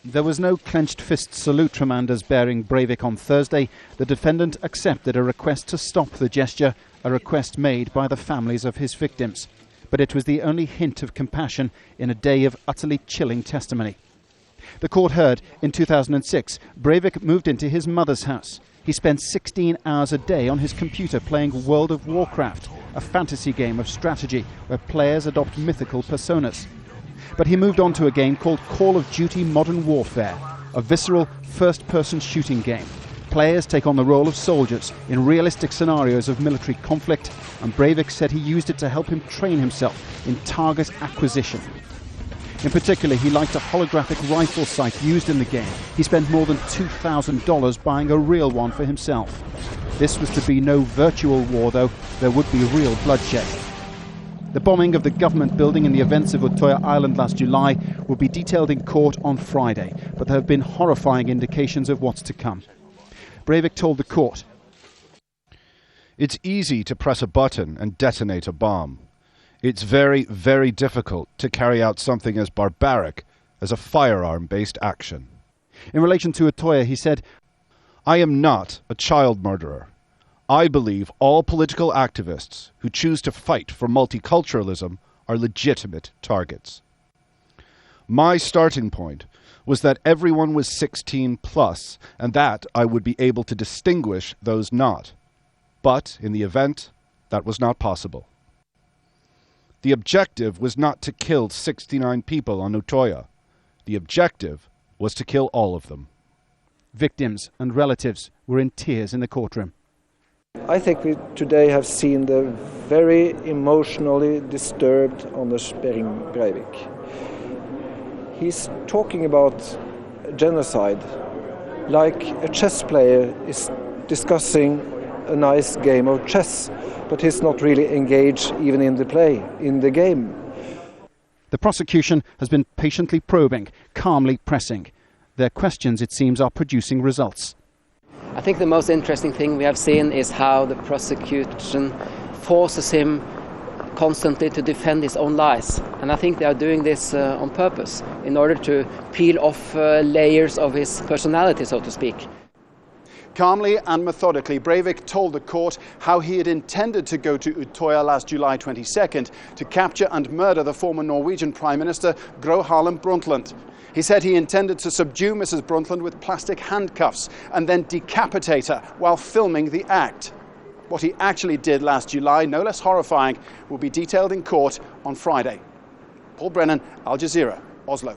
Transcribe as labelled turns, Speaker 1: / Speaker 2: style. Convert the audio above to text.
Speaker 1: There was no clenched fist salute from Anders Behring Breivik on Thursday. The defendant accepted a request to stop the gesture, a request made by the families of his victims. But it was the only hint of compassion in a day of utterly chilling testimony. The court heard in 2006, Breivik moved into his mother's house. He spent 16 hours a day on his computer playing World of Warcraft, a fantasy game of strategy where players adopt mythical personas. But he moved on to a game called Call of Duty Modern Warfare, a visceral first-person shooting game. Players take on the role of soldiers in realistic scenarios of military conflict, and Breivik said he used it to help him train himself in target acquisition. In particular, he liked a holographic rifle sight used in the game. He spent more than $2,000 buying a real one for himself. This was to be no virtual war, though. There would be real bloodshed. The bombing of the government building and the events of Utøya Island last July will be detailed in court on Friday, but there have been horrifying indications of what's to come. Breivik told the court,
Speaker 2: "It's easy to press a button and detonate a bomb. It's very, very difficult to carry out something as barbaric as a firearm-based action."
Speaker 1: In relation to Utøya, he said,
Speaker 2: "I am not a child murderer. I believe all political activists who choose to fight for multiculturalism are legitimate targets. My starting point was that everyone was 16 plus, and that I would be able to distinguish those not. But in the event, that was not possible. The objective was not to kill 69 people on Utøya. The objective was to kill all of them."
Speaker 1: Victims and relatives were in tears in the courtroom.
Speaker 3: I think we today have seen the very emotionally disturbed Anders Behring Breivik. He's talking about genocide like a chess player is discussing a nice game of chess, but he's not really engaged even in the play, in the game.
Speaker 1: The prosecution has been patiently probing, calmly pressing. Their questions, it seems, are producing results.
Speaker 4: I think the most interesting thing we have seen is how the prosecution forces him constantly to defend his own lies. And I think they are doing this on purpose, in order to peel off layers of his personality, so to speak.
Speaker 1: Calmly and methodically, Breivik told the court how he had intended to go to Utøya last July 22nd to capture and murder the former Norwegian Prime Minister Gro Harlem Brundtland. He said he intended to subdue Mrs. Brundtland with plastic handcuffs and then decapitate her while filming the act. What he actually did last July, no less horrifying, will be detailed in court on Friday. Paul Brennan, Al Jazeera, Oslo.